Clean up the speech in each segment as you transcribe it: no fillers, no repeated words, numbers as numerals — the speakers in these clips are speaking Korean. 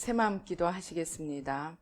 새마음 기도하시겠습니다.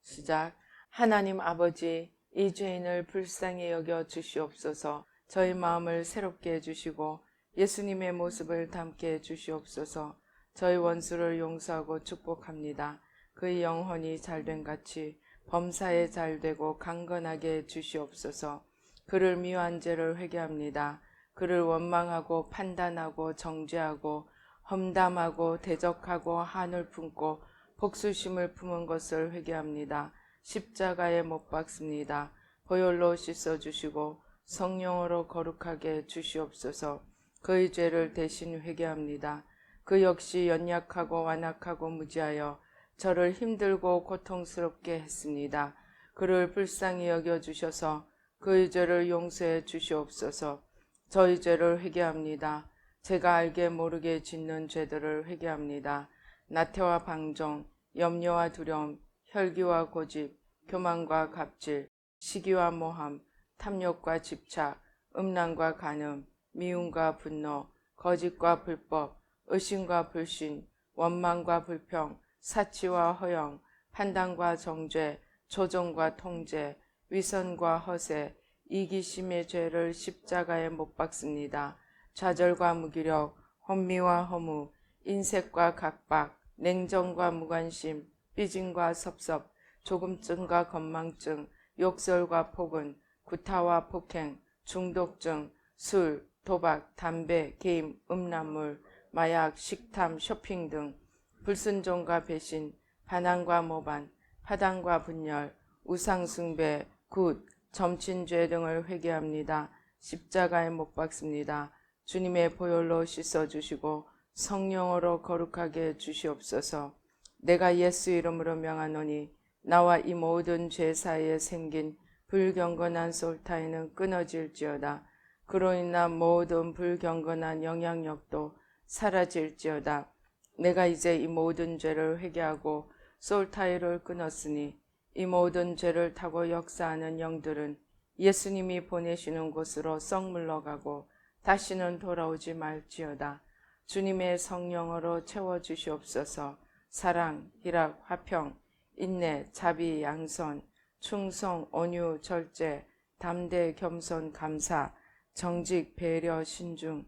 시작. 하나님 아버지, 이 죄인을 불쌍히 여겨 주시옵소서. 저희 마음을 새롭게 해주시고 예수님의 모습을 담게 해주시옵소서. 저희 원수를 용서하고 축복합니다. 그의 영혼이 잘된 같이 범사에 잘되고 강건하게 해주시옵소서. 그를 미워한 죄를 회개합니다. 그를 원망하고 판단하고 정죄하고 험담하고 대적하고 한을 품고 복수심을 품은 것을 회개합니다. 십자가에 못 박습니다. 보혈로 씻어주시고 성령으로 거룩하게 주시옵소서. 그의 죄를 대신 회개합니다. 그 역시 연약하고 완악하고 무지하여 저를 힘들고 고통스럽게 했습니다. 그를 불쌍히 여겨주셔서 그의 죄를 용서해 주시옵소서. 저희 죄를 회개합니다. 제가 알게 모르게 짓는 죄들을 회개합니다. 나태와 방종, 염려와 두려움, 혈기와 고집, 교만과 갑질, 시기와 모함, 탐욕과 집착, 음란과 간음, 미움과 분노, 거짓과 불법, 의심과 불신, 원망과 불평, 사치와 허영, 판단과 정죄, 조종과 통제, 위선과 허세, 이기심의 죄를 십자가에 못 박습니다. 좌절과 무기력, 혼미와 허무, 인색과 각박, 냉정과 무관심, 삐짐과 섭섭, 조금증과 건망증, 욕설과 폭언, 구타와 폭행, 중독증, 술, 도박, 담배, 게임, 음란물, 마약, 식탐, 쇼핑 등 불순종과 배신, 반항과 모반, 파당과 분열, 우상숭배, 굿, 점친죄 등을 회개합니다. 십자가에 못 박습니다. 주님의 보혈로 씻어주시고 성령으로 거룩하게 주시옵소서. 내가 예수 이름으로 명하노니 나와 이 모든 죄 사이에 생긴 불경건한 솔타이는 끊어질지어다. 그로 인한 모든 불경건한 영향력도 사라질지어다. 내가 이제 이 모든 죄를 회개하고 솔타이를 끊었으니 이 모든 죄를 타고 역사하는 영들은 예수님이 보내시는 곳으로 썩 물러가고 다시는 돌아오지 말지어다. 주님의 성령으로 채워주시옵소서. 사랑, 희락, 화평, 인내, 자비, 양선, 충성, 온유, 절제, 담대, 겸손, 감사, 정직, 배려, 신중,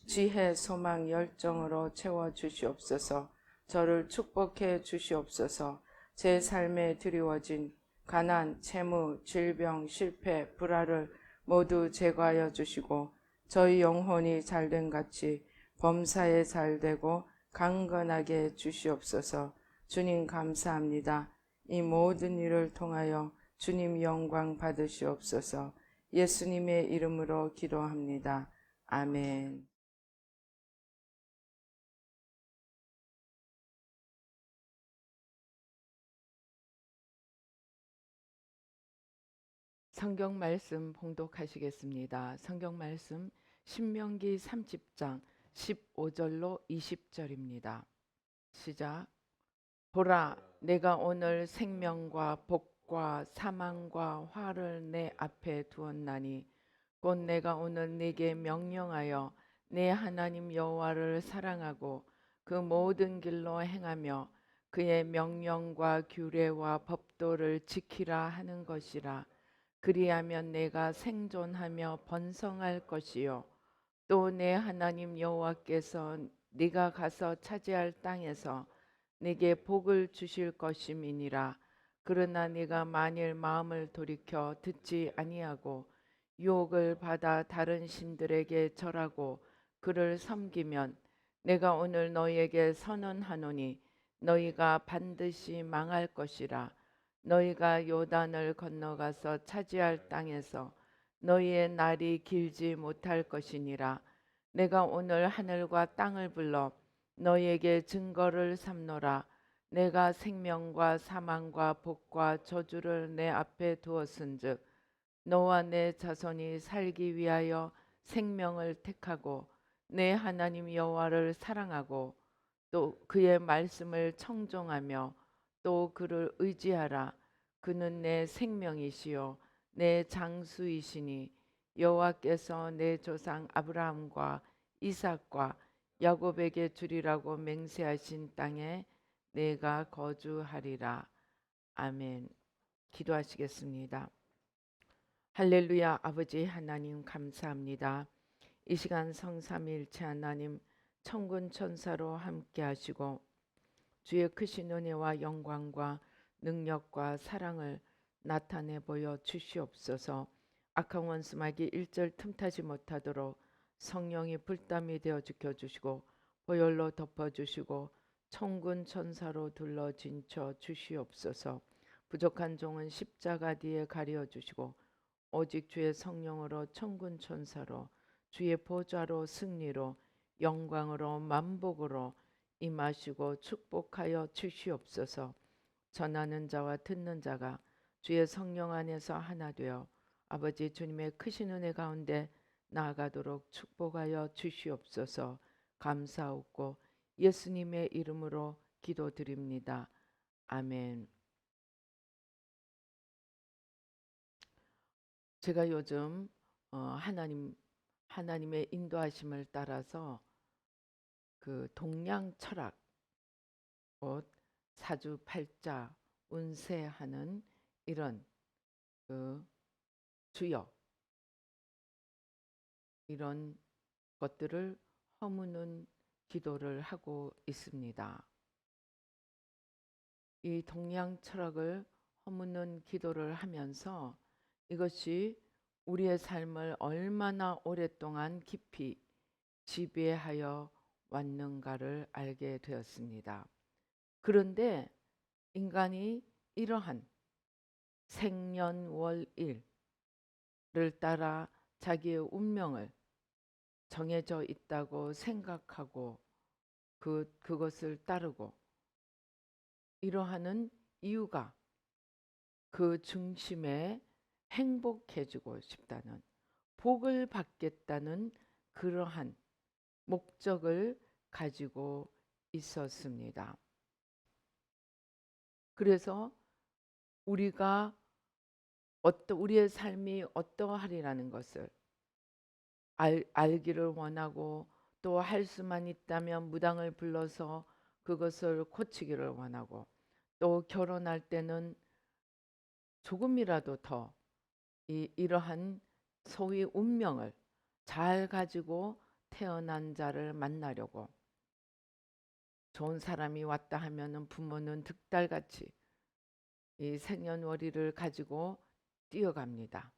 지혜, 소망, 열정으로 채워주시옵소서. 저를 축복해 주시옵소서. 제 삶에 드리워진 가난, 채무, 질병, 실패, 불화를 모두 제거하여 주시고 저희 영혼이 잘된 같이 범사에 잘되고 강건하게 주시옵소서. 주님 감사합니다. 이 모든 일을 통하여 주님 영광 받으시옵소서. 예수님의 이름으로 기도합니다. 아멘. 성경 말씀 봉독하시겠습니다. 성경 말씀 신명기 30장 15절로 20절입니다. 시작. 보라, 내가 오늘 생명과 복과 사망과 화를 내 앞에 두었나니 곧 내가 오늘 네게 명령하여 내 하나님 여호와를 사랑하고 그 모든 길로 행하며 그의 명령과 규례와 법도를 지키라 하는 것이라. 그리하면 내가 생존하며 번성할 것이요 또 내 하나님 여호와께서 네가 가서 차지할 땅에서 네게 복을 주실 것임이니라. 그러나 네가 만일 마음을 돌이켜 듣지 아니하고 유혹을 받아 다른 신들에게 절하고 그를 섬기면 내가 오늘 너희에게 선언하노니 너희가 반드시 망할 것이라. 너희가 요단을 건너가서 차지할 땅에서 너희의 날이 길지 못할 것이니라. 내가 오늘 하늘과 땅을 불러 너희에게 증거를 삼노라. 내가 생명과 사망과 복과 저주를 내 앞에 두었은즉 너와 내 자손이 살기 위하여 생명을 택하고 내 하나님 여호와를 사랑하고 또 그의 말씀을 청종하며 또 그를 의지하라. 그는 내 생명이시요 내 장수이시니 여호와께서 내 조상 아브라함과 이삭과 야곱에게 주리라고 맹세하신 땅에 내가 거주하리라. 아멘. 기도하시겠습니다. 할렐루야. 아버지 하나님 감사합니다. 이 시간 성삼위일체 하나님 천군 천사로 함께 하시고 주의 크신 은혜와 영광과 능력과 사랑을 나타내 보여 주시옵소서. 악한 원수마귀 일절 틈타지 못하도록 성령이 불담이 되어 지켜주시고 보혈로 덮어주시고 천군 천사로 둘러 진쳐 주시옵소서. 부족한 종은 십자가 뒤에 가려주시고 오직 주의 성령으로 천군 천사로 주의 보좌로 승리로 영광으로 만복으로 임하시고 축복하여 주시옵소서. 전하는 자와 듣는 자가 주의 성령 안에서 하나 되어 아버지 주님의 크신 은혜 가운데 나아가도록 축복하여 주시옵소서. 감사하고 예수님의 이름으로 기도드립니다. 아멘. 제가 요즘 하나님의 인도하심을 따라서 그 동양 철학, 곧 사주팔자, 운세하는 이런 그 주역 이런 것들을 허무는 기도를 하고 있습니다. 이 동양 철학을 허무는 기도를 하면서 이것이 우리의 삶을 얼마나 오랫동안 깊이 지배하여 왔는가를 알게 되었습니다. 그런데 인간이 이러한 생년월일을 따라 자기의 운명을 정해져 있다고 생각하고 그것을 따르고 이러하는 이유가 그 중심에 행복해지고 싶다는, 복을 받겠다는 그러한 목적을 가지고 있었습니다. 그래서 우리가 우리의 삶이 어떠하리라는 것을 알기를 원하고 또 할 수만 있다면 무당을 불러서 그것을 고치기를 원하고 또 결혼할 때는 조금이라도 더 이러한 소위 운명을 잘 가지고 태어난 자를 만나려고 좋은 사람이 왔다 하면은 부모는 득달같이 이 생년월일을 가지고 뛰어갑니다.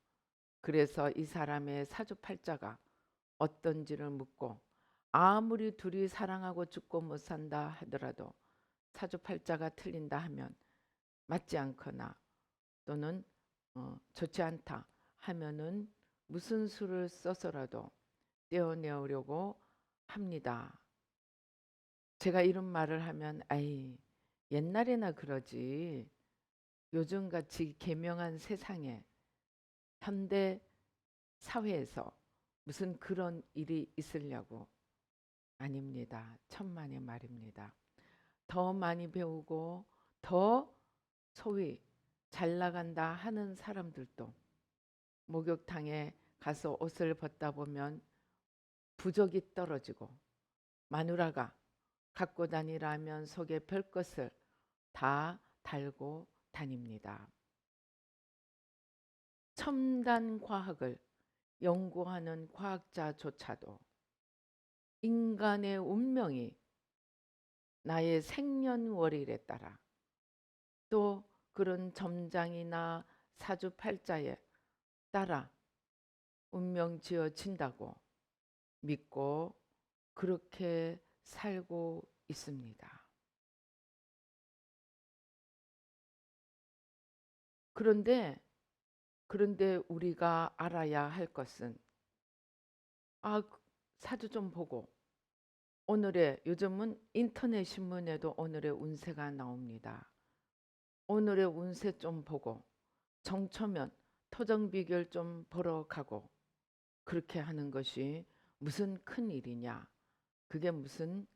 그래서 이 사람의 사주팔자가 어떤지를 묻고 아무리 둘이 사랑하고 죽고 못 산다 하더라도 사주팔자가 틀린다 하면 맞지 않거나 또는 좋지 않다 하면은 무슨 수를 써서라도 떼어내려고 합니다. 제가 이런 말을 하면 아이 옛날에나 그러지 요즘같이 개명한 세상에 현대 사회에서 무슨 그런 일이 있으려고 아닙니다. 천만의 말입니다. 더 많이 배우고 더 소위 잘 나간다 하는 사람들도 목욕탕에 가서 옷을 벗다 보면 부적이 떨어지고 마누라가 갖고 다니라면 속에 별것을 다 달고 다닙니다. 첨단 과학을 연구하는 과학자조차도 인간의 운명이 나의 생년월일에 따라 또 그런 점장이나 사주팔자에 따라 운명 지어진다고 믿고 그렇게 살고 있습니다. 그런데 우리가 알아야 할 것은 사주 좀 보고 요즘은 인터넷 신문에도 오늘의 운세가 나옵니다. 오늘의 운세 좀 보고 정초면 토정 비결 좀 보러 가고 그렇게 하는 것이 무슨 큰 일이냐? 그게 무슨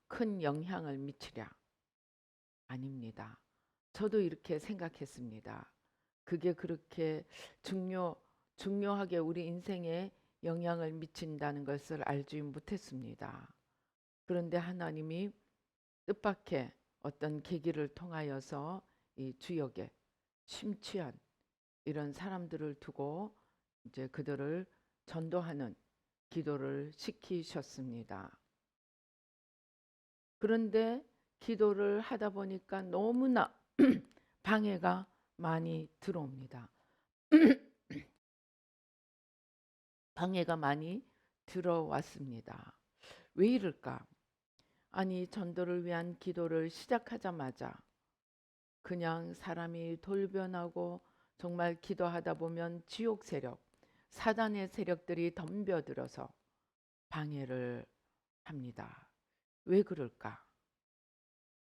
큰 영향을 미치랴? 아닙니다. 저도 이렇게 생각했습니다. 그게 그렇게 중요하게 우리 인생에 영향을 미친다는 것을 알지 못했습니다. 그런데 하나님이 뜻밖의 어떤 계기를 통하여서 이 주역에 심취한 이런 사람들을 두고 이제 그들을 전도하는 기도를 시키셨습니다. 그런데 기도를 하다 보니까 너무나 방해가 많이 들어옵니다. 방해가 많이 들어왔습니다. 왜 이럴까? 아니, 전도를 위한 기도를 시작하자마자 그냥 사람이 돌변하고 정말 기도하다 보면 지옥 세력, 사단의 세력들이 덤벼들어서 방해를 합니다. 왜 그럴까?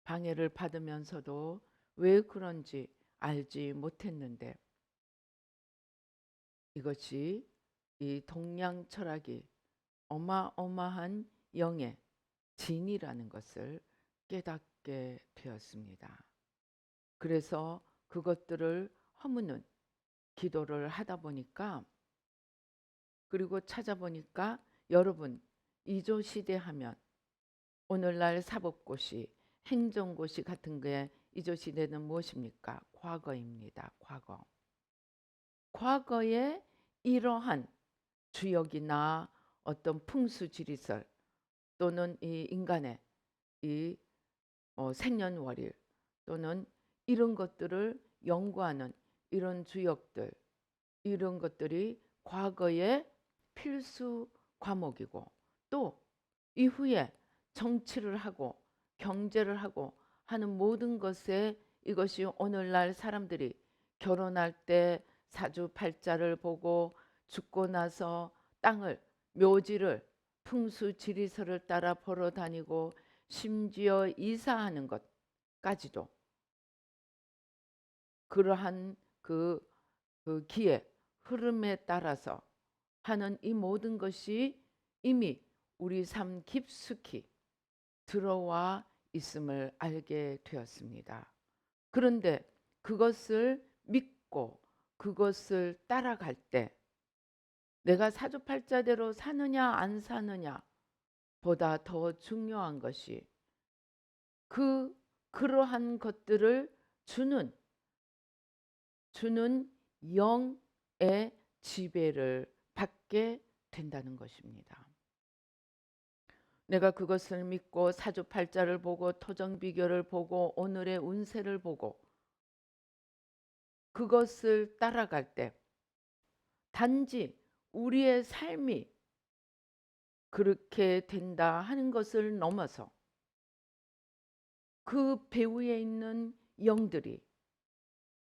방해를 받으면서도 왜 그런지 알지 못했는데 이것이 이 동양 철학이 어마어마한 영의 진이라는 것을 깨닫게 되었습니다. 그래서 그것들을 허무는 기도를 하다 보니까, 그리고 찾아보니까 여러분, 이조시대 하면 오늘날 사법고시, 행정고시 같은 게 이조시대는 무엇입니까? 과거입니다. 과거. 과거에 이러한 주역이나 어떤 풍수지리설 또는 이 인간의 이 생년월일 또는 이런 것들을 연구하는 이런 주역들, 이런 것들이 과거의 필수 과목이고, 또 이후에 정치를 하고 경제를 하고 하는 모든 것에 이것이 오늘날 사람들이 결혼할 때 사주팔자를 보고 죽고 나서 땅을, 묘지를, 풍수지리설을 따라 보러 다니고 심지어 이사하는 것까지도 그러한 그 기의 흐름에 따라서 하는 이 모든 것이 이미 우리 삶 깊숙이 들어와 있음을 알게 되었습니다. 그런데 그것을 믿고 그것을 따라갈 때 내가 사주팔자대로 사느냐 안 사느냐 보다 더 중요한 것이 그러한 것들을 주는 영의 지배를 받게 된다는 것입니다. 내가 그것을 믿고 사주팔자를 보고 토정비결을 보고 오늘의 운세를 보고 그것을 따라갈 때 단지 우리의 삶이 그렇게 된다 하는 것을 넘어서 그 배후에 있는 영들이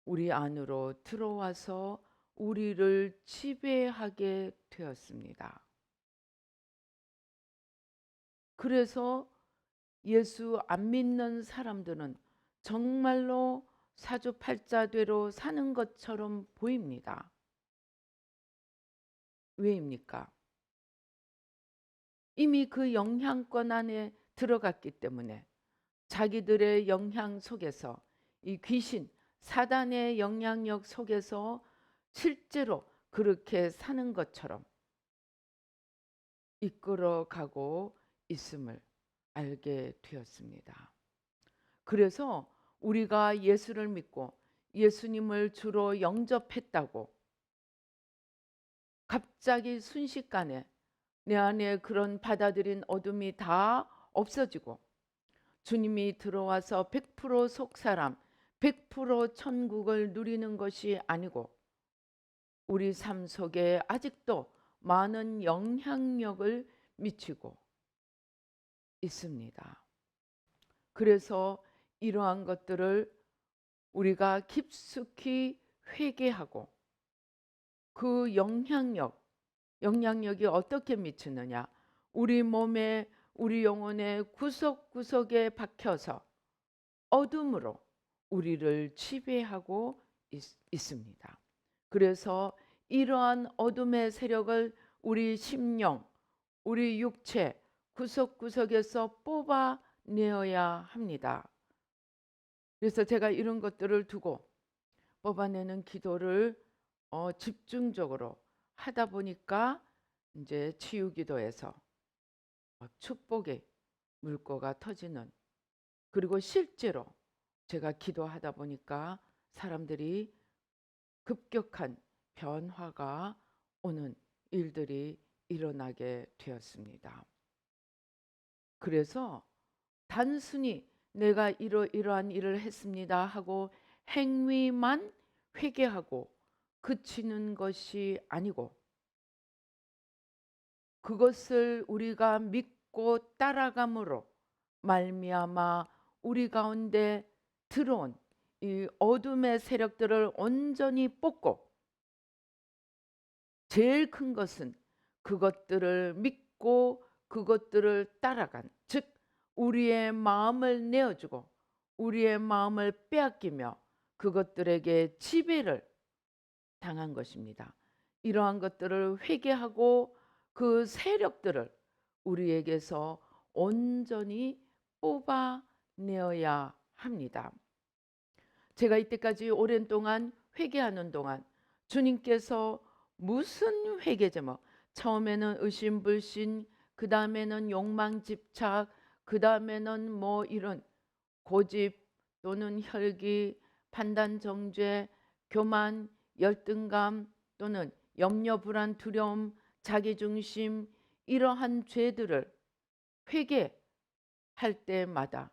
우리 안으로 들어와서 우리를 지배하게 되었습니다. 그래서 예수 안 믿는 사람들은 정말로 사주팔자대로 사는 것처럼 보입니다. 왜입니까? 이미 그 영향권 안에 들어갔기 때문에 자기들의 영향 속에서 이 귀신, 사단의 영향력 속에서 실제로 그렇게 사는 것처럼 이끌어가고 있음을 알게 되었습니다. 그래서 우리가 예수를 믿고 예수님을 주로 영접했다고 갑자기 순식간에 내 안에 그런 받아들인 어둠이 다 없어지고 주님이 들어와서 100% 속사람, 100% 천국을 누리는 것이 아니고 우리 삶 속에 아직도 많은 영향력을 미치고 있습니다. 그래서 이러한 것들을 우리가 깊숙이 회개하고 그 영향력이 어떻게 미치느냐? 우리 몸에, 우리 영혼의 구석구석에 박혀서 어둠으로 우리를 지배하고 있습니다. 그래서 이러한 어둠의 세력을 우리 심령, 우리 육체 구석구석에서 뽑아내어야 합니다. 그래서 제가 이런 것들을 두고 뽑아내는 기도를 집중적으로 하다 보니까 이제 치유기도에서 축복의 물꼬가 터지는 그리고 실제로 제가 기도하다 보니까 사람들이 급격한 변화가 오는 일들이 일어나게 되었습니다. 그래서 단순히 내가 이러이러한 일을 했습니다 하고 행위만 회개하고 그치는 것이 아니고, 그것을 우리가 믿고 따라감으로 말미암아 우리 가운데 들어온 이 어둠의 세력들을 온전히 뽑고, 제일 큰 것은 그것들을 믿고 그것들을 따라간, 즉 우리의 마음을 내어주고 우리의 마음을 빼앗기며 그것들에게 지배를 당한 것입니다. 이러한 것들을 회개하고 그 세력들을 우리에게서 온전히 뽑아내어야 합니다. 제가 이때까지 오랜 동안 회개하는 동안 주님께서 무슨 회개 제목, 처음에는 의심불신, 그 다음에는 욕망집착, 그 다음에는 뭐 이런 고집 또는 혈기, 판단정죄, 교만, 열등감 또는 염려, 불안, 두려움, 자기중심, 이러한 죄들을 회개할 때마다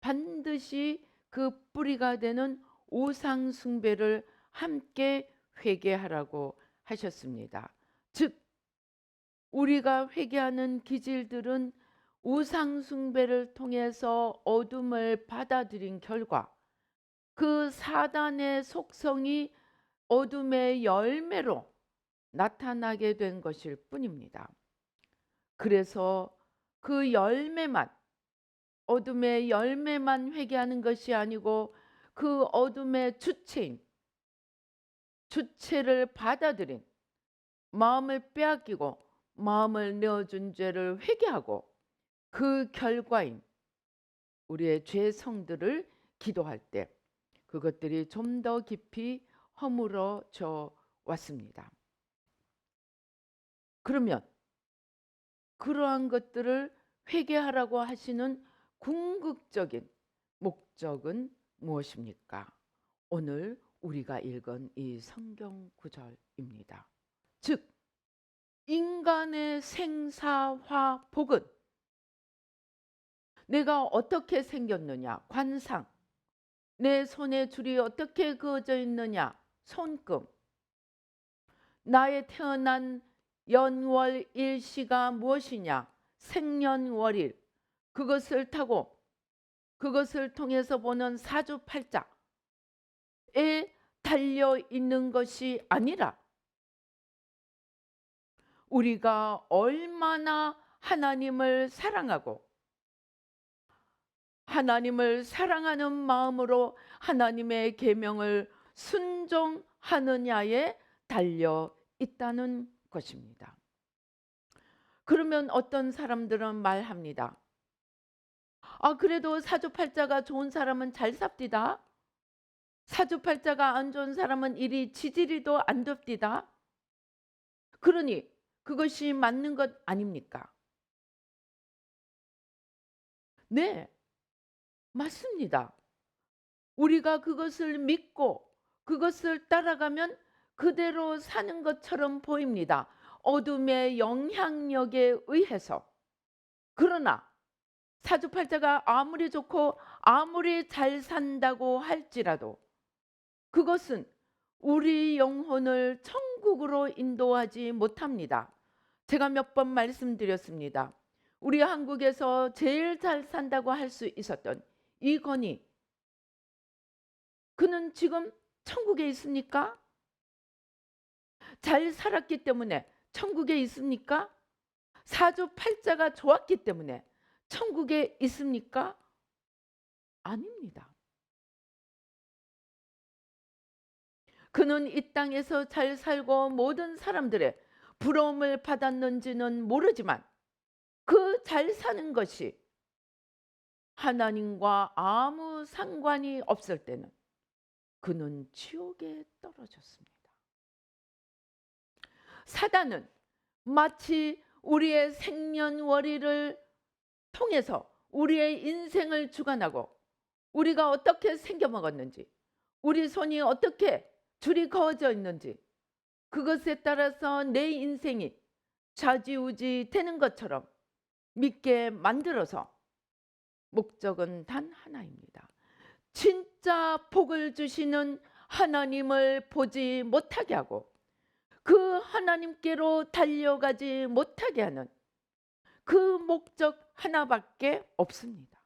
반드시 그 뿌리가 되는 우상 숭배를 함께 회개하라고 하셨습니다. 즉 우리가 회개하는 기질들은 우상 숭배를 통해서 어둠을 받아들인 결과 그 사단의 속성이 어둠의 열매로 나타나게 된 것일 뿐입니다. 그래서 그 열매만, 어둠의 열매만 회개하는 것이 아니고 그 어둠의 주체인, 주체를 받아들인, 마음을 빼앗기고 마음을 내어준 죄를 회개하고 그 결과인 우리의 죄성들을 기도할 때 그것들이 좀 더 깊이 허물어져 왔습니다. 그러면 그러한 것들을 회개하라고 하시는 궁극적인 목적은 무엇입니까? 오늘 우리가 읽은 이 성경 구절입니다. 즉 인간의 생사화 복은 내가 어떻게 생겼느냐, 관상, 내 손에 줄이 어떻게 그어져 있느냐, 손금, 나의 태어난 연월 일시가 무엇이냐, 생년월일, 그것을 타고 그것을 통해서 보는 사주팔자에 달려 있는 것이 아니라 우리가 얼마나 하나님을 사랑하고 하나님을 사랑하는 마음으로 하나님의 계명을 순종하느냐에 달려 있다는 것입니다. 그러면 어떤 사람들은 말합니다. 그래도 사주팔자가 좋은 사람은 잘 삽디다. 사주팔자가 안 좋은 사람은 이리 지지리도 안 됩디다. 그러니 그것이 맞는 것 아닙니까? 네, 맞습니다. 우리가 그것을 믿고 그것을 따라가면 그대로 사는 것처럼 보입니다. 어둠의 영향력에 의해서. 그러나 사주팔자가 아무리 좋고 아무리 잘 산다고 할지라도 그것은 우리 영혼을 천국으로 인도하지 못합니다. 제가 몇 번 말씀드렸습니다. 우리 한국에서 제일 잘 산다고 할 수 있었던 이건희, 그는 지금 천국에 있습니까? 잘 살았기 때문에 천국에 있습니까? 사주팔자가 좋았기 때문에 천국에 있습니까? 아닙니다. 그는 이 땅에서 잘 살고 모든 사람들의 부러움을 받았는지는 모르지만 그 잘 사는 것이 하나님과 아무 상관이 없을 때는 그는 지옥에 떨어졌습니다. 사단은 마치 우리의 생년월일을 통해서 우리의 인생을 주관하고 우리가 어떻게 생겨먹었는지, 우리 손이 어떻게 줄이 그어져 있는지, 그것에 따라서 내 인생이 좌지우지 되는 것처럼 믿게 만들어서 목적은 단 하나입니다. 진짜 복을 주시는 하나님을 보지 못하게 하고 그 하나님께로 달려가지 못하게 하는 그 목적 하나밖에 없습니다.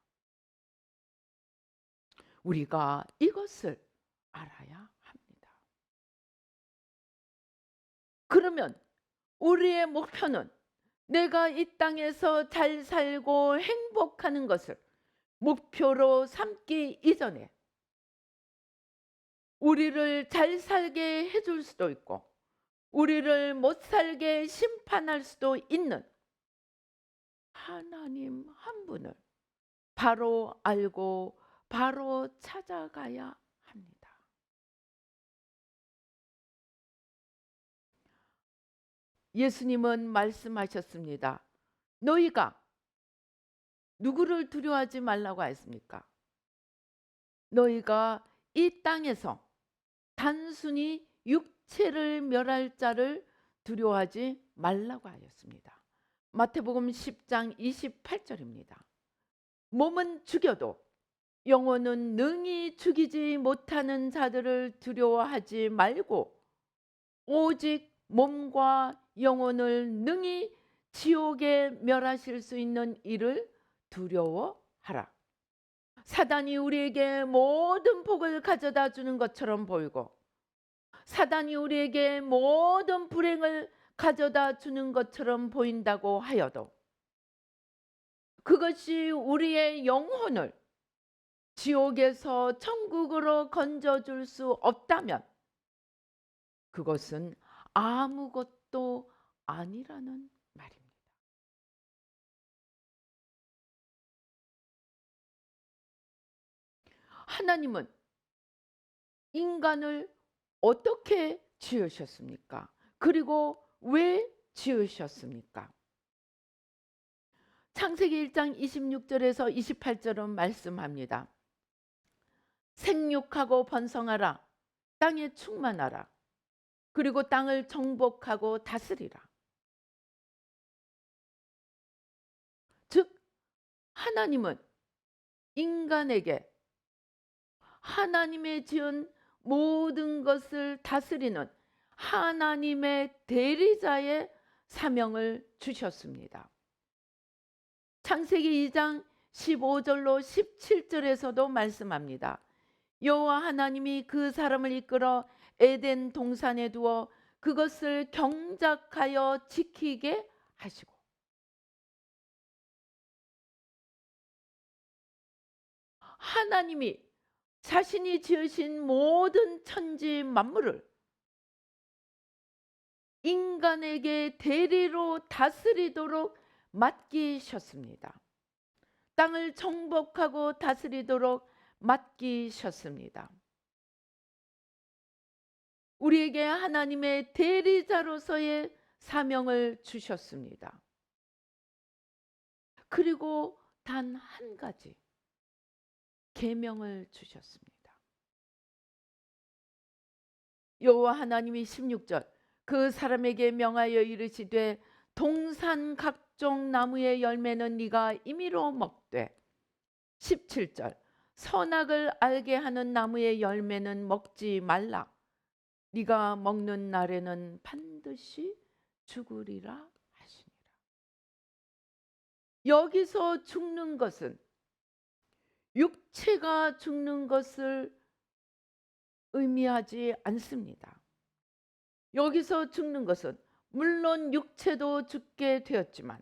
우리가 이것을 알아야 합니다. 그러면 우리의 목표는 내가 이 땅에서 잘 살고 행복하는 것을 목표로 삼기 이전에 우리를 잘 살게 해줄 수도 있고 우리를 못 살게 심판할 수도 있는 하나님 한 분을 바로 알고 바로 찾아가야 합니다. 예수님은 말씀하셨습니다. 너희가 누구를 두려워하지 말라고 했습니까? 너희가 이 땅에서 단순히 육체를 멸할 자를 두려워하지 말라고 하였습니다. 마태복음 10장 28절입니다. 몸은 죽여도 영혼은 능히 죽이지 못하는 자들을 두려워하지 말고 오직 몸과 영혼을 능히 지옥에 멸하실 수 있는 이를 두려워하라. 사단이 우리에게 모든 복을 가져다 주는 것처럼 보이고 사단이 우리에게 모든 불행을 가져다 주는 것처럼 보인다고 하여도 그것이 우리의 영혼을 지옥에서 천국으로 건져줄 수 없다면 그것은 아무것도 아니라는 말입니다. 하나님은 인간을 어떻게 지으셨습니까? 그리고 왜 지으셨습니까? 창세기 1장 26절에서 28절은 말씀합니다. 생육하고 번성하라. 땅에 충만하라. 그리고 땅을 정복하고 다스리라. 즉 하나님은 인간에게 하나님의 지은 모든 것을 다스리는 하나님의 대리자의 사명을 주셨습니다. 창세기 2장 15절로 17절에서도 말씀합니다. 여호와 하나님이 그 사람을 이끌어 에덴 동산에 두어 그것을 경작하여 지키게 하시고 하나님이 자신이 지으신 모든 천지 만물을 인간에게 대리로 다스리도록 맡기셨습니다. 땅을 정복하고 다스리도록 맡기셨습니다. 우리에게 하나님의 대리자로서의 사명을 주셨습니다. 그리고 단 한 가지 계명을 주셨습니다. 여호와 하나님이 16절 그 사람에게 명하여 이르시되 동산 각종 나무의 열매는 네가 임의로 먹되 17절 선악을 알게 하는 나무의 열매는 먹지 말라. 네가 먹는 날에는 반드시 죽으리라 하시니라. 여기서 죽는 것은 육체가 죽는 것을 의미하지 않습니다. 여기서 죽는 것은 물론 육체도 죽게 되었지만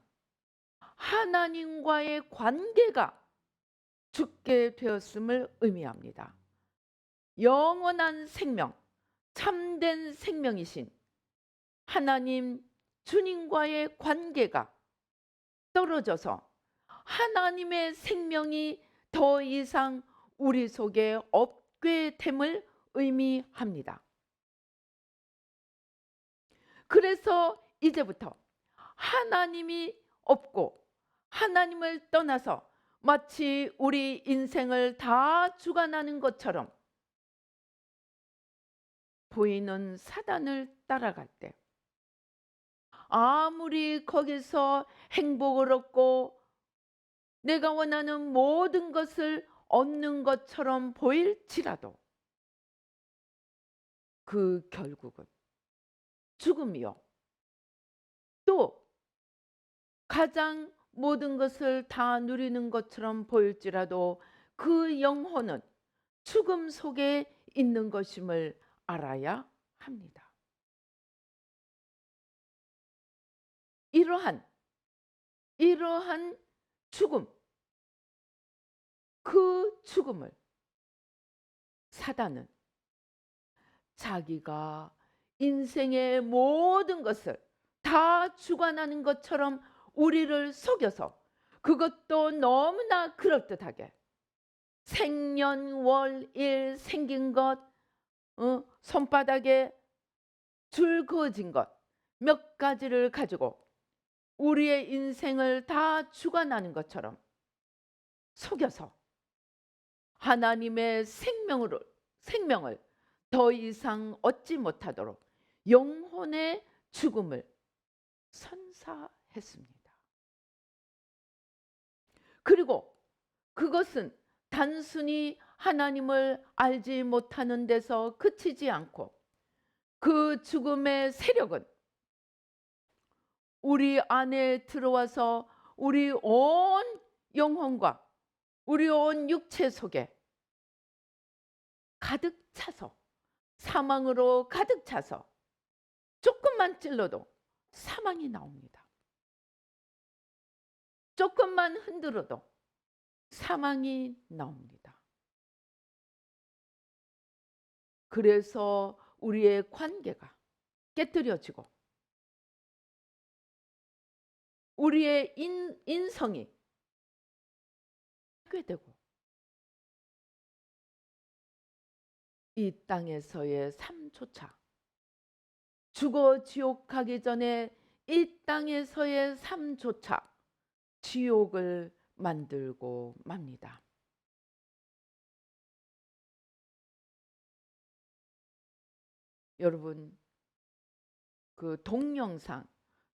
하나님과의 관계가 죽게 되었음을 의미합니다. 영원한 생명, 참된 생명이신 하나님 주님과의 관계가 떨어져서 하나님의 생명이 더 이상 우리 속에 없게 됨을 의미합니다. 그래서 이제부터 하나님이 없고 하나님을 떠나서 마치 우리 인생을 다 주관하는 것처럼 보이는 사단을 따라갈 때 아무리 거기서 행복을 얻고 내가 원하는 모든 것을 얻는 것처럼 보일지라도 그 결국은 죽음이요. 또 가장 모든 것을 다 누리는 것처럼 보일지라도 그 영혼은 죽음 속에 있는 것임을 알아야 합니다. 이러한 죽음, 그 죽음을 사단은 자기가 인생의 모든 것을 다 주관하는 것처럼 우리를 속여서, 그것도 너무나 그럴듯하게 생년월일 생긴 것, 손바닥에 줄 그어진 것 몇 가지를 가지고 우리의 인생을 다 주관하는 것처럼 속여서 하나님의 생명을 더 이상 얻지 못하도록 영혼의 죽음을 선사했습니다. 그리고 그것은 단순히 하나님을 알지 못하는 데서 그치지 않고 그 죽음의 세력은 우리 안에 들어와서 우리 온 영혼과 우리 온 육체 속에 가득 차서, 사망으로 가득 차서 조금만 찔러도 사망이 나옵니다. 조금만 흔들어도 사망이 나옵니다. 그래서 우리의 관계가 깨뜨려지고 우리의 인성이 꾀되고 이 땅에서의 삶조차, 죽어 지옥 가기 전에 이 땅에서의 삶조차 지옥을 만들고 맙니다. 여러분, 그 동영상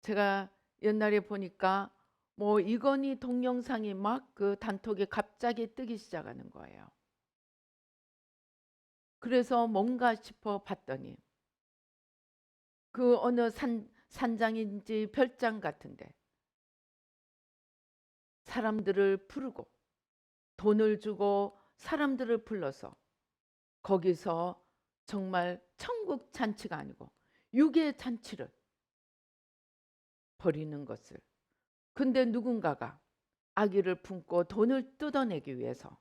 제가 옛날에 보니까 뭐 이건희 동영상이 막 그 단톡에 갑자기 뜨기 시작하는 거예요. 그래서 뭔가 싶어 봤더니 그 어느 산장인지 별장 같은데 사람들을 부르고 돈을 주고 사람들을 불러서 거기서 정말 천국 잔치가 아니고 유괴 잔치를 벌이는 것을, 근데 누군가가 아기를 품고 돈을 뜯어내기 위해서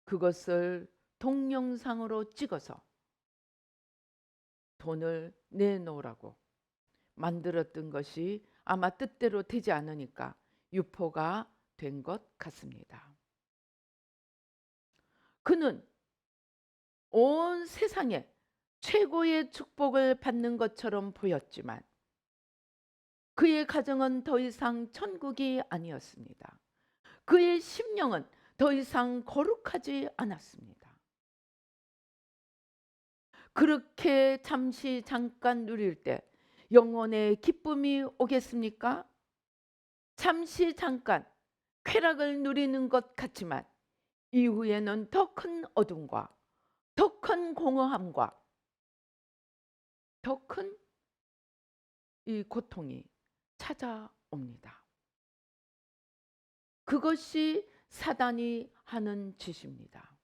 그것을 동영상으로 찍어서 돈을 내놓으라고 만들었던 것이 아마 뜻대로 되지 않으니까 유포가 된 것 같습니다. 그는 온 세상에 최고의 축복을 받는 것처럼 보였지만 그의 가정은 더 이상 천국이 아니었습니다. 그의 심령은 더 이상 거룩하지 않았습니다. 그렇게 잠시 잠깐 누릴 때 영혼의 기쁨이 오겠습니까? 잠시 잠깐 쾌락을 누리는 것 같지만 이후에는 더 큰 어둠과 더 큰 공허함과 더 큰 이 고통이 찾아옵니다. 그것이 사단이 하는 짓입니다.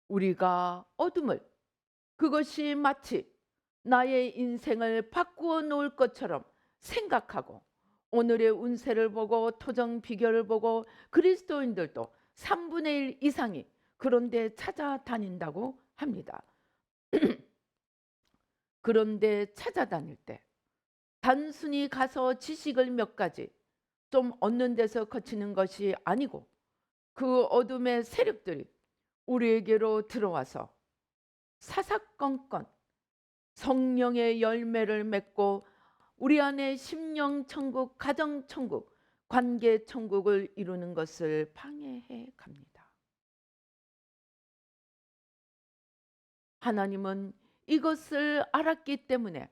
우리가 어둠을, 그것이 마치 나의 인생을 바꾸어 놓을 것처럼 생각하고 오늘의 운세를 보고 토정 비결을 보고 그리스도인들도 3분의 1 이상이 그런데 찾아다닌다고 합니다. 그런데 찾아다닐 때 단순히 가서 지식을 몇 가지 좀 얻는 데서 거치는 것이 아니고 그 어둠의 세력들이 우리에게로 들어와서 사사건건 성령의 열매를 맺고 우리 안에 심령 천국, 가정 천국, 관계 천국을 이루는 것을 방해해 갑니다. 하나님은 이것을 알았기 때문에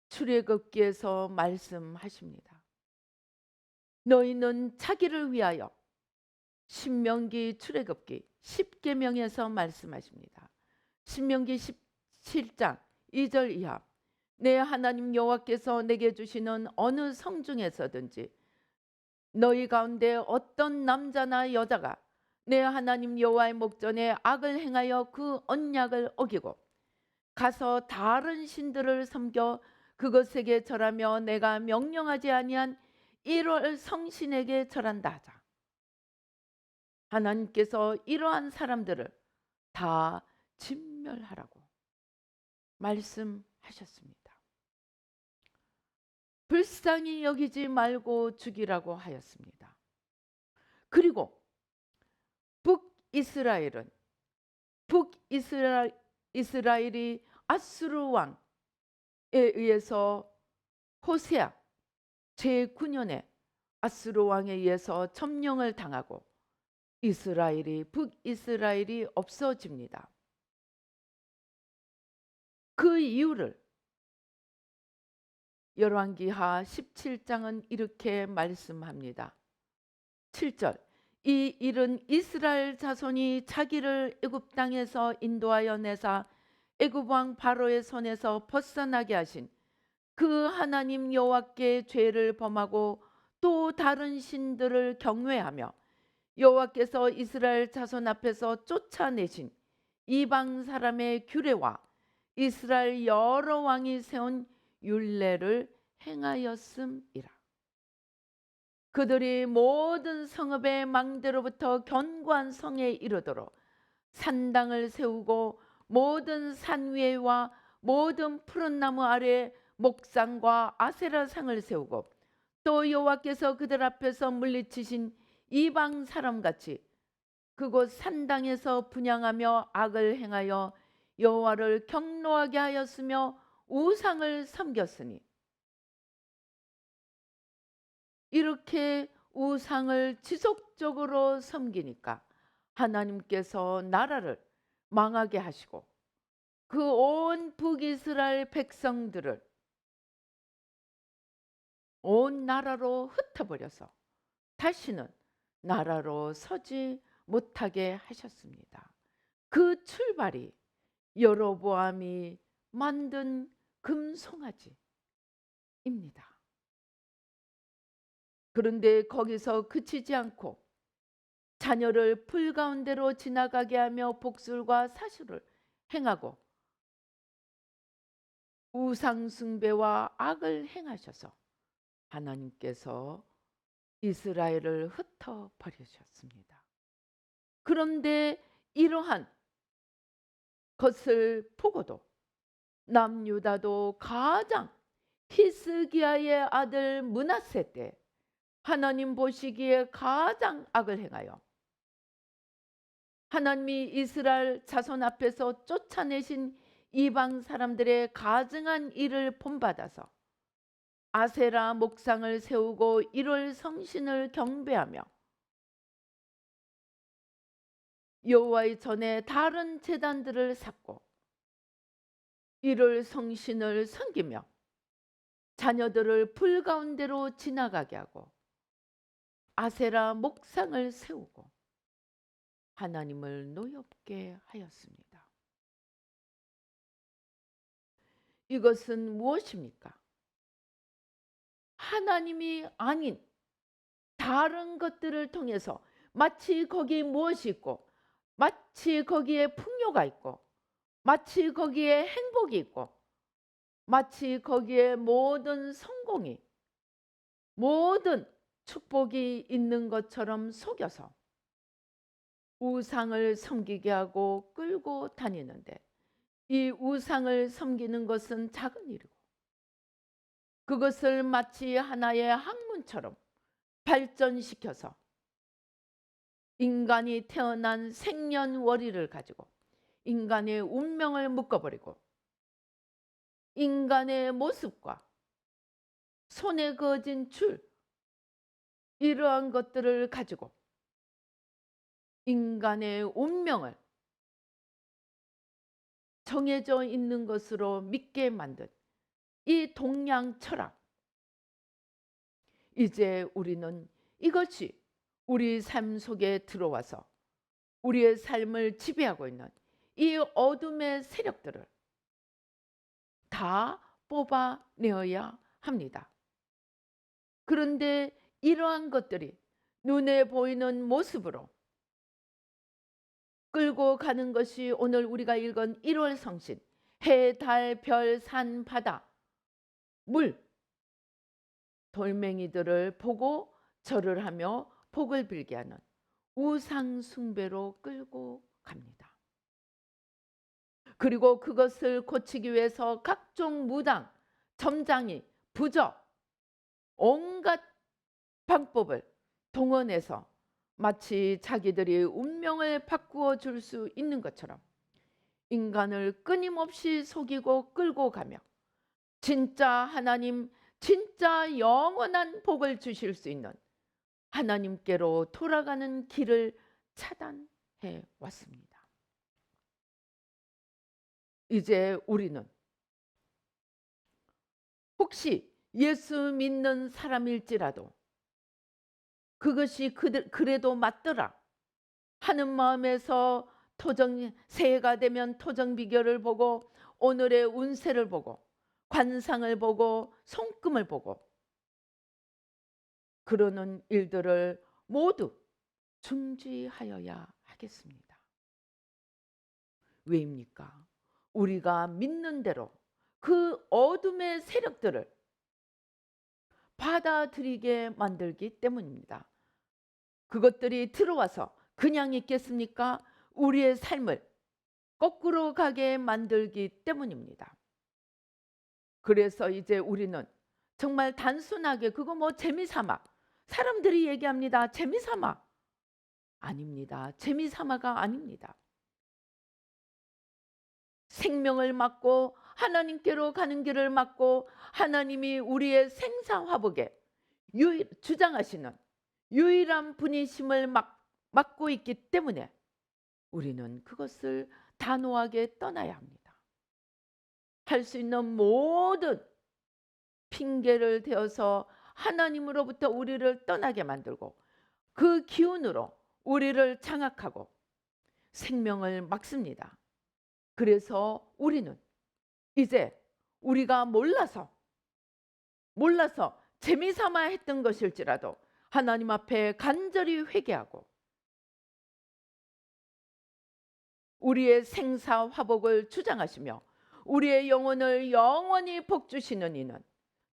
출애굽기에서 말씀하십니다. 너희는 자기를 위하여, 신명기 출애굽기 10계명에서 말씀하십니다. 신명기 17장 2절 이하, 내 하나님 여호와께서 내게 주시는 어느 성 중에서든지 너희 가운데 어떤 남자나 여자가 내 하나님 여호와의 목전에 악을 행하여 그 언약을 어기고 가서 다른 신들을 섬겨 그것에게 절하며 내가 명령하지 아니한 1월 성신에게 절한다 하자. 하나님께서 이러한 사람들을 다 진멸하라고 말씀하셨습니다. 불쌍히 여기지 말고 죽이라고 하였습니다. 그리고 북이스라엘이 아수르 왕에 의해서 호세아 제9년에 아수르 왕에 의해서 점령을 당하고 북이스라엘이 없어집니다. 그 이유를 열왕기하 17장은 이렇게 말씀합니다. 7절, 이 일은 이스라엘 자손이 자기를 애굽 땅에서 인도하여 내사 애굽 왕 바로의 손에서 벗어나게 하신 그 하나님 여호와께 죄를 범하고 또 다른 신들을 경외하며 여호와께서 이스라엘 자손 앞에서 쫓아내신 이방 사람의 규례와 이스라엘 여러 왕이 세운 율례를 행하였음이라. 그들이 모든 성읍의 망대로부터 견고한 성에 이르도록 산당을 세우고 모든 산 위에와 모든 푸른 나무 아래 목상과 아세라상을 세우고 또 여호와께서 그들 앞에서 물리치신 이방 사람같이 그곳 산당에서 분향하며 악을 행하여 여호와를 경노하게 하였으며 우상을 섬겼으니, 이렇게 우상을 지속적으로 섬기니까 하나님께서 나라를 망하게 하시고 그 온 북이스라엘 백성들을 온 나라로 흩어버려서 다시는 나라로 서지 못하게 하셨습니다. 그 출발이 여로보암이 만든 금송아지입니다. 그런데 거기서 그치지 않고 자녀를 풀 가운데로 지나가게 하며 복술과 사술을 행하고 우상 숭배와 악을 행하셔서 하나님께서 이스라엘을 흩어버리셨습니다. 그런데 이러한 것을 보고도 남유다도 가장 히스기야의 아들 므낫세 때 하나님 보시기에 가장 악을 행하여 하나님이 이스라엘 자손 앞에서 쫓아내신 이방 사람들의 가증한 일을 본받아서 아세라 목상을 세우고 1월 성신을 경배하며 여호와의 전에 다른 제단들을 쌓고 1월 성신을 섬기며 자녀들을 불 가운데로 지나가게 하고 아세라 목상을 세우고 하나님을 노엽게 하였습니다. 이것은 무엇입니까? 하나님이 아닌 다른 것들을 통해서 마치 거기에 무엇이 있고 마치 거기에 풍요가 있고 마치 거기에 행복이 있고 마치 거기에 모든 성공이 모든 축복이 있는 것처럼 속여서 우상을 섬기게 하고 끌고 다니는데, 이 우상을 섬기는 것은 작은 일이고 그것을 마치 하나의 학문처럼 발전시켜서 인간이 태어난 생년월일을 가지고 인간의 운명을 묶어버리고 인간의 모습과 손에 그어진 줄, 이러한 것들을 가지고 인간의 운명을 정해져 있는 것으로 믿게 만든 이 동양 철학, 이제 우리는 이것이 우리 삶 속에 들어와서 우리의 삶을 지배하고 있는 이 어둠의 세력들을 다 뽑아내어야 합니다. 그런데 이러한 것들이 눈에 보이는 모습으로 끌고 가는 것이 오늘 우리가 읽은 1월 성신, 해, 달, 별, 산, 바다, 물, 돌멩이들을 보고 절을 하며 복을 빌게 하는 우상 숭배로 끌고 갑니다. 그리고 그것을 고치기 위해서 각종 무당, 점장이, 부적, 온갖 방법을 동원해서 마치 자기들이 운명을 바꾸어 줄 수 있는 것처럼 인간을 끊임없이 속이고 끌고 가며 진짜 하나님, 진짜 영원한 복을 주실 수 있는 하나님께로 돌아가는 길을 차단해 왔습니다. 이제 우리는 혹시 예수 믿는 사람일지라도 그것이 그래도 맞더라 하는 마음에서 새해가 되면 토정 비결을 보고 오늘의 운세를 보고 관상을 보고 손금을 보고 그러는 일들을 모두 중지하여야 하겠습니다. 왜입니까? 우리가 믿는 대로 그 어둠의 세력들을 받아들이게 만들기 때문입니다. 그것들이 들어와서 그냥 있겠습니까? 우리의 삶을 거꾸로 가게 만들기 때문입니다. 그래서 이제 우리는 정말 단순하게 그거 뭐 재미삼아, 사람들이 얘기합니다. 재미삼아. 아닙니다. 재미삼아가 아닙니다. 생명을 막고 하나님께로 가는 길을 막고 하나님이 우리의 생사화복에 주장하시는 유일한 분이심을 막고 있기 때문에 우리는 그것을 단호하게 떠나야 합니다. 할 수 있는 모든 핑계를 대어서 하나님으로부터 우리를 떠나게 만들고 그 기운으로 우리를 장악하고 생명을 막습니다. 그래서 우리는 이제 우리가 몰라서 재미삼아 했던 것일지라도 하나님 앞에 간절히 회개하고 우리의 생사화복을 주장하시며 우리의 영혼을 영원히 복주시는 이는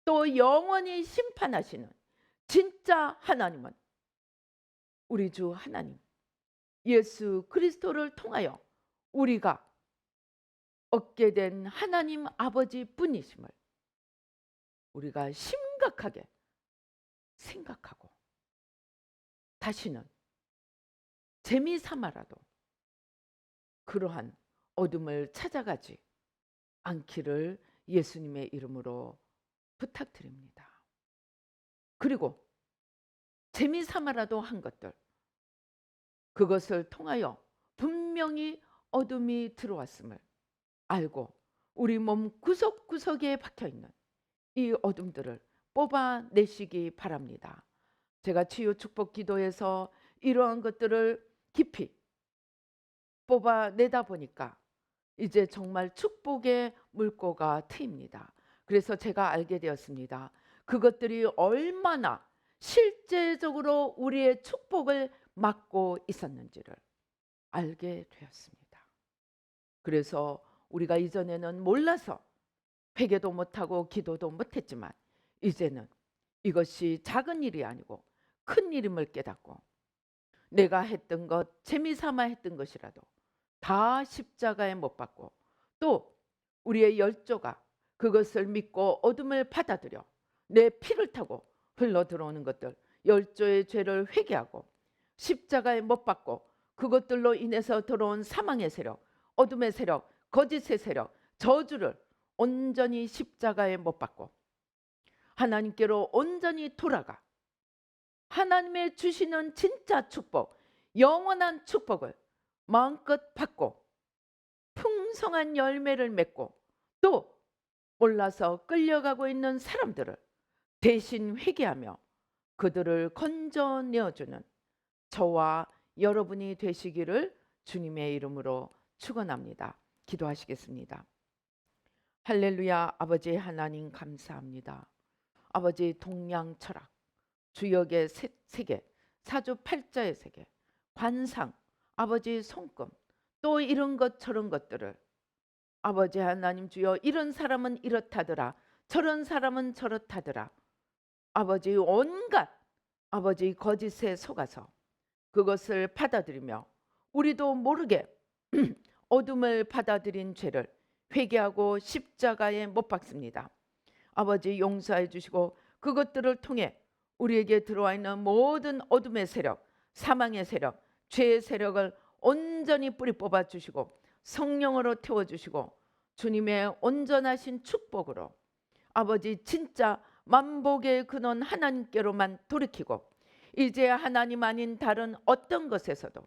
또 영원히 심판하시는 진짜 하나님은 우리 주 하나님 예수 그리스도를 통하여 우리가 얻게 된 하나님 아버지 뿐이심을 우리가 심각하게 생각하고 다시는 재미삼아라도 그러한 어둠을 찾아가지 않기를 예수님의 이름으로 부탁드립니다. 그리고 재미삼아라도 한 것들, 그것을 통하여 분명히 어둠이 들어왔음을 알고 우리 몸 구석구석에 박혀있는 이 어둠들을 뽑아내시기 바랍니다. 제가 치유 축복 기도에서 이러한 것들을 깊이 뽑아내다 보니까 이제 정말 축복의 물꼬가 트입니다. 그래서 제가 알게 되었습니다. 그것들이 얼마나 실제적으로 우리의 축복을 막고 있었는지를 알게 되었습니다. 그래서 우리가 이전에는 몰라서 회개도 못하고 기도도 못했지만 이제는 이것이 작은 일이 아니고 큰 일임을 깨닫고 내가 했던 것, 재미삼아 했던 것이라도 다 십자가에 못 박고 또 우리의 열조가 그것을 믿고 어둠을 받아들여 내 피를 타고 흘러 들어오는 것들, 열조의 죄를 회개하고 십자가에 못 박고 그것들로 인해서 들어온 사망의 세력, 어둠의 세력, 거짓의 세력, 저주를 온전히 십자가에 못 박고 하나님께로 온전히 돌아가 하나님의 주시는 진짜 축복, 영원한 축복을 마음껏 받고 풍성한 열매를 맺고 또 올라서 끌려가고 있는 사람들을 대신 회개하며 그들을 건져내어주는 저와 여러분이 되시기를 주님의 이름으로 축원합니다. 기도하시겠습니다. 할렐루야. 아버지 하나님 감사합니다. 아버지 동양 철학, 주역의 세계, 사주팔자의 세계, 관상, 아버지 손금 또 이런 것 저런 것들을 아버지 하나님 주여 이런 사람은 이렇다더라 저런 사람은 저렇다더라 아버지 온갖 아버지 거짓에 속아서 그것을 받아들이며 우리도 모르게 어둠을 받아들인 죄를 회개하고 십자가에 못 박습니다. 아버지 용서해 주시고 그것들을 통해 우리에게 들어와 있는 모든 어둠의 세력, 사망의 세력, 죄의 세력을 온전히 뿌리 뽑아 주시고 성령으로 태워주시고 주님의 온전하신 축복으로 아버지 진짜 만복의 근원 하나님께로만 돌이키고 이제 하나님 아닌 다른 어떤 것에서도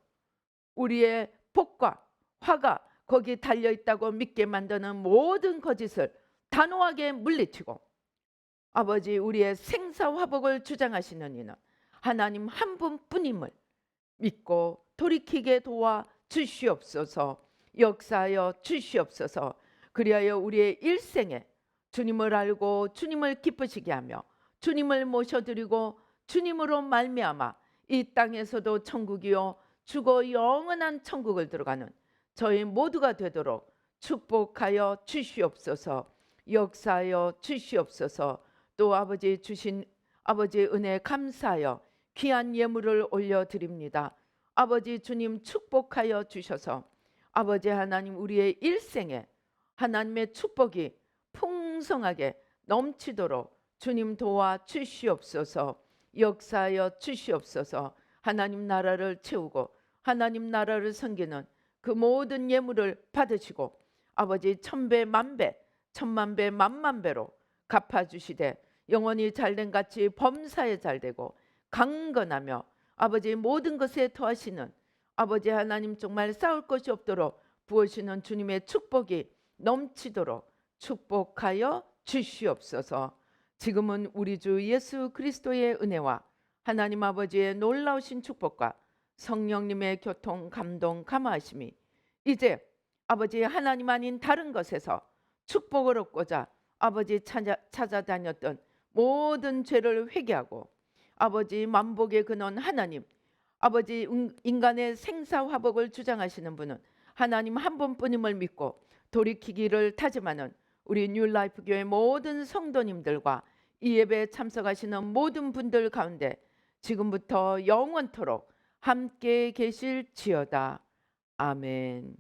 우리의 복과 화가 거기 달려있다고 믿게 만드는 모든 거짓을 단호하게 물리치고 아버지 우리의 생사화복을 주장하시는 이는 하나님 한 분뿐임을 믿고 돌이키게 도와 주시옵소서. 역사하여 주시옵소서. 그리하여 우리의 일생에 주님을 알고 주님을 기쁘시게 하며 주님을 모셔드리고 주님으로 말미암아 이 땅에서도 천국이요 죽어 영원한 천국을 들어가는 저희 모두가 되도록 축복하여 주시옵소서. 역사하여 주시옵소서. 또 아버지 주신 아버지 은혜 감사하여 귀한 예물을 올려드립니다. 아버지 주님 축복하여 주셔서 아버지 하나님 우리의 일생에 하나님의 축복이 풍성하게 넘치도록 주님 도와 주시옵소서. 역사하여 주시옵소서. 하나님 나라를 채우고 하나님 나라를 섬기는 그 모든 예물을 받으시고 아버지 천배 만배 천만배 만만배로 갚아주시되 영원히 잘된 같이 범사에 잘되고 강건하며 아버지 모든 것에 더하시는 아버지 하나님 정말 싸울 것이 없도록 부으시는 주님의 축복이 넘치도록 축복하여 주시옵소서. 지금은 우리 주 예수 그리스도의 은혜와 하나님 아버지의 놀라우신 축복과 성령님의 교통 감동 감화하심이 이제 아버지 하나님 아닌 다른 것에서 축복을 얻고자 아버지 찾아다녔던 모든 죄를 회개하고 아버지 만복의 근원 하나님 아버지 인간의 생사화복을 주장하시는 분은 하나님 한 분뿐임을 믿고 돌이키기를 다짐하는 우리 뉴라이프 교회 모든 성도님들과 이 예배에 참석하시는 모든 분들 가운데 지금부터 영원토록 함께 계실지어다. 아멘.